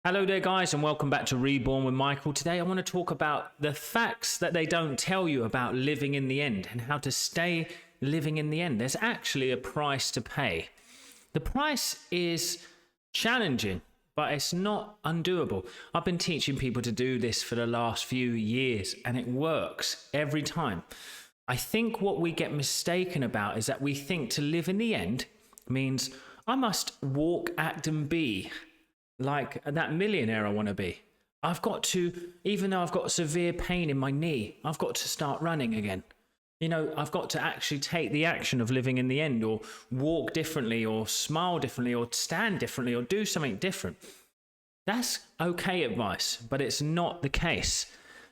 Hello there guys, and welcome back to Reborn with Michael. Today I want to talk about the facts that they don't tell you about living in the end and how to stay living in the end. There's actually a price to pay. The price is challenging, but it's not undoable. I've been teaching people to do this for the last few years and it works every time. I think what we get mistaken about is that we think to live in the end means I must walk, act and be like that millionaire I want to be. I've got to, even though I've got severe pain in my knee, I've got to start running again. I've got to actually take the action of living in the end, or walk differently, or smile differently, or stand differently, or do something different. That's okay advice, but it's not the case.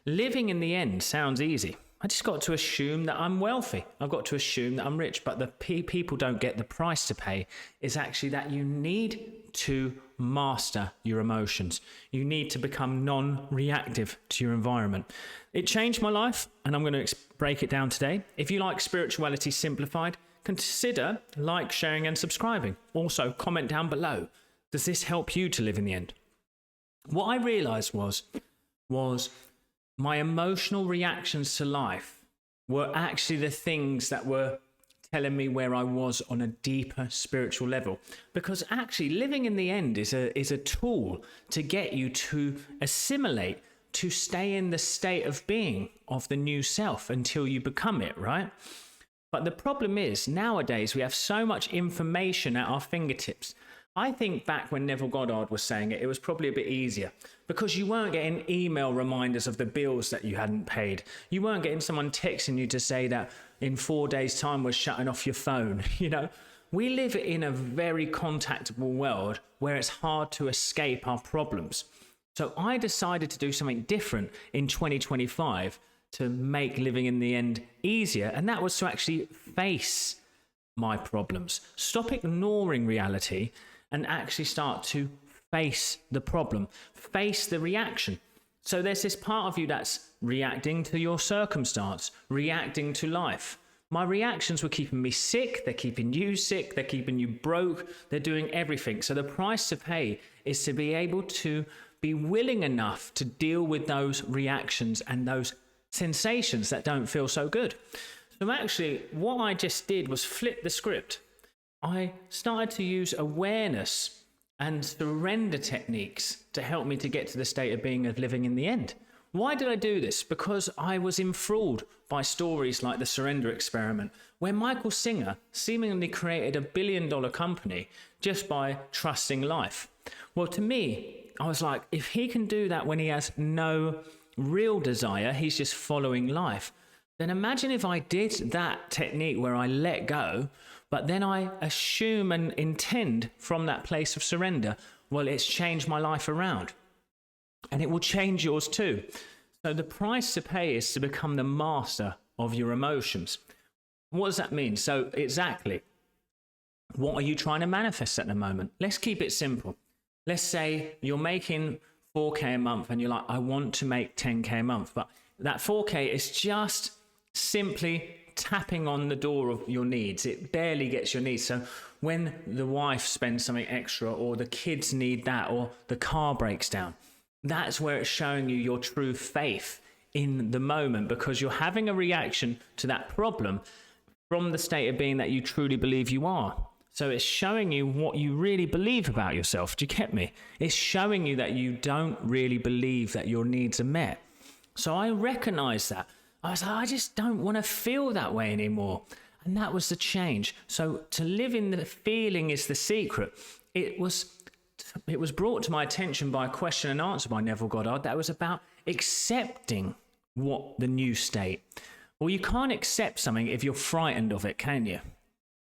Living in the end sounds easy. I just got to assume that I'm wealthy. I've got to assume that I'm rich, but the people don't get the price to pay is actually that you need to master your emotions. You need to become non-reactive to your environment. It changed my life, and I'm going to break it down today. If you like spirituality simplified, consider like, sharing and subscribing. Also, comment down below. Does this help you to live in the end? What I realized was my emotional reactions to life were actually the things that were telling me where I was on a deeper spiritual level. Because actually living in the end is a tool to get you to assimilate, to stay in the state of being of the new self until you become it, right? But the problem is nowadays we have so much information at our fingertips. I think back when Neville Goddard was saying it, it was probably a bit easier because you weren't getting email reminders of the bills that you hadn't paid. You weren't getting someone texting you to say that in 4 days' time we're shutting off your phone. We live in a very contactable world where it's hard to escape our problems. So I decided to do something different in 2025 to make living in the end easier. And that was to actually face my problems, stop ignoring reality, and actually start to face the problem, face the reaction. So there's this part of you that's reacting to your circumstance, reacting to life. My reactions were keeping me sick, they're keeping you sick, they're keeping you broke, they're doing everything. So the price to pay is to be able to be willing enough to deal with those reactions and those sensations that don't feel so good. So actually, what I just did was flip the script. I started to use awareness and surrender techniques to help me to get to the state of being of living in the end. Why did I do this? Because I was enthralled by stories like the surrender experiment, where Michael Singer seemingly created a $1 billion company just by trusting life. Well, to me, I was like, if he can do that when he has no real desire, he's just following life, then imagine if I did that technique where I let go, but then I assume and intend from that place of surrender. Well, it's changed my life around, and it will change yours too. So the price to pay is to become the master of your emotions. What does that mean? So exactly, what are you trying to manifest at the moment? Let's keep it simple. Let's say you're making 4K a month and you're like, I want to make 10K a month, but that 4K is just simply tapping on the door of your needs. It barely gets your needs. So when the wife spends something extra, or the kids need that, or the car breaks down, that's where it's showing you your true faith in the moment, because you're having a reaction to that problem from the state of being that you truly believe you are. So it's showing you what you really believe about yourself. Do you get me? It's showing you that you don't really believe that your needs are met. So I recognize that. I was like, I just don't want to feel that way anymore. And that was the change. So to live in the feeling is the secret. It was brought to my attention by a question and answer by Neville Goddard that was about accepting what the new state. Well, you can't accept something if you're frightened of it, can you?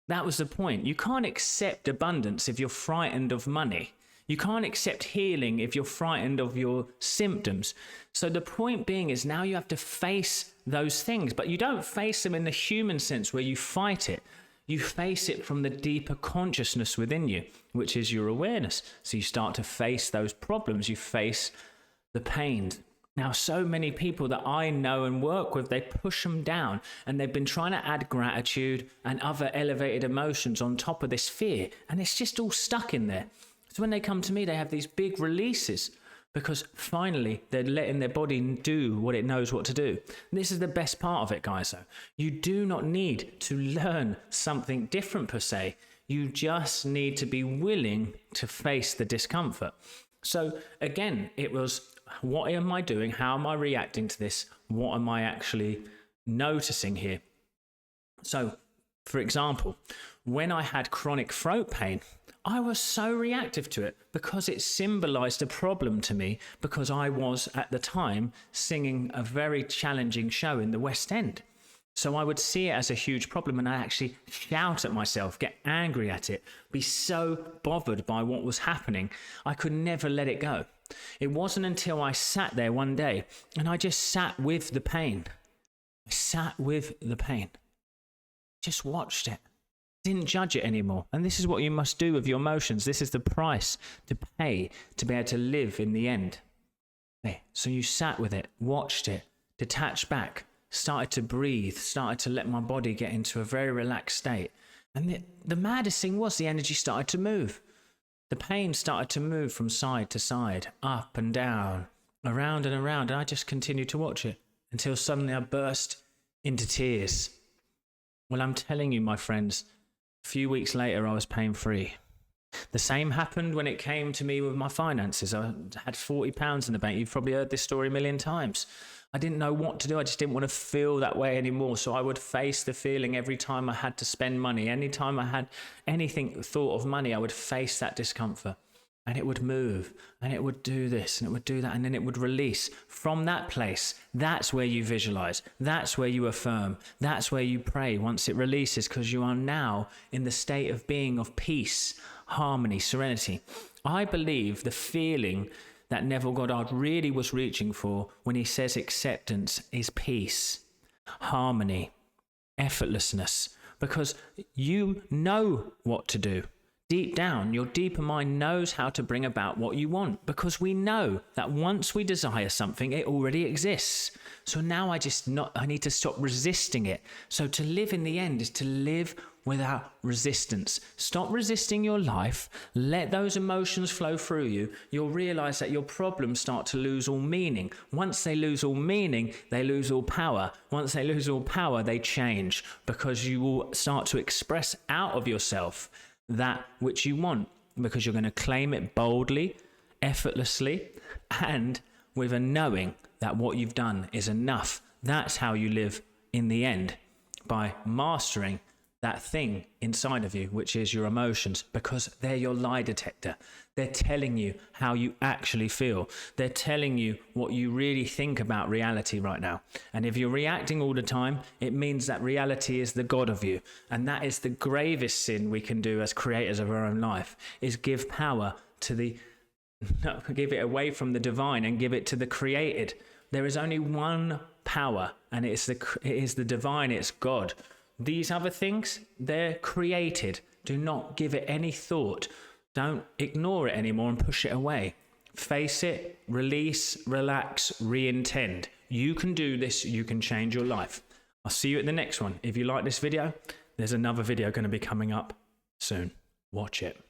That was the point. You can't accept abundance if you're frightened of money. You can't accept healing if you're frightened of your symptoms. So the point being is now you have to face those things, but you don't face them in the human sense where you fight it. You face it from the deeper consciousness within you, which is your awareness. So you start to face those problems. You face the pain. Now, so many people that I know and work with, they push them down, and they've been trying to add gratitude and other elevated emotions on top of this fear, and it's just all stuck in there. So when they come to me, they have these big releases because finally they're letting their body do what it knows what to do. And this is the best part of it, guys, though. You do not need to learn something different per se. You just need to be willing to face the discomfort. So again, it was, what am I doing? How am I reacting to this? What am I actually noticing here? So, for example, when I had chronic throat pain, I was so reactive to it because it symbolized a problem to me, because I was at the time singing a very challenging show in the West End. So I would see it as a huge problem, and I actually shout at myself, get angry at it, be so bothered by what was happening. I could never let it go. It wasn't until I sat there one day and I just sat with the pain. I sat with the pain. Just watched it. Didn't judge it anymore. And this is what you must do with your emotions. This is the price to pay to be able to live in the end. Okay, so you sat with it, watched it, detached back, started to breathe, started to let my body get into a very relaxed state. And the maddest thing was the energy started to move. The pain started to move from side to side, up and down, around and around. And I just continued to watch it until suddenly I burst into tears. Well, I'm telling you, my friends, a few weeks later, I was pain-free. The same happened when it came to me with my finances. I had £40 in the bank. You've probably heard this story a million times. I didn't know what to do. I just didn't want to feel that way anymore. So I would face the feeling every time I had to spend money. Anytime I had anything thought of money, I would face that discomfort. And it would move, and it would do this, and it would do that, and then it would release. From that place, that's where you visualize. That's where you affirm. That's where you pray once it releases, because you are now in the state of being of peace, harmony, serenity. I believe the feeling that Neville Goddard really was reaching for when he says acceptance is peace, harmony, effortlessness, because you know what to do. Deep down, your deeper mind knows how to bring about what you want, because we know that once we desire something, it already exists. So now I need to stop resisting it. So to live in the end is to live without resistance. Stop resisting your life. Let those emotions flow through you. You'll realize that your problems start to lose all meaning. Once they lose all meaning, they lose all power. Once they lose all power, they change, because you will start to express out of yourself that which you want, because you're going to claim it boldly, effortlessly, and with a knowing that what you've done is enough. That's how you live in the end, by mastering that thing inside of you, which is your emotions, because they're your lie detector. They're telling you how you actually feel. They're telling you what you really think about reality right now. And if you're reacting all the time, it means that reality is the God of you. And that is the gravest sin we can do as creators of our own life, is give power to give it away from the divine and give it to the created. There is only one power, and it is the divine, it's God. These other things, they're created. Do not give it any thought. Don't ignore it anymore and push it away. Face it, release, relax, re-intend. You can do this. You can change your life. I'll see you at the next one. If you like this video, there's another video going to be coming up soon. Watch it.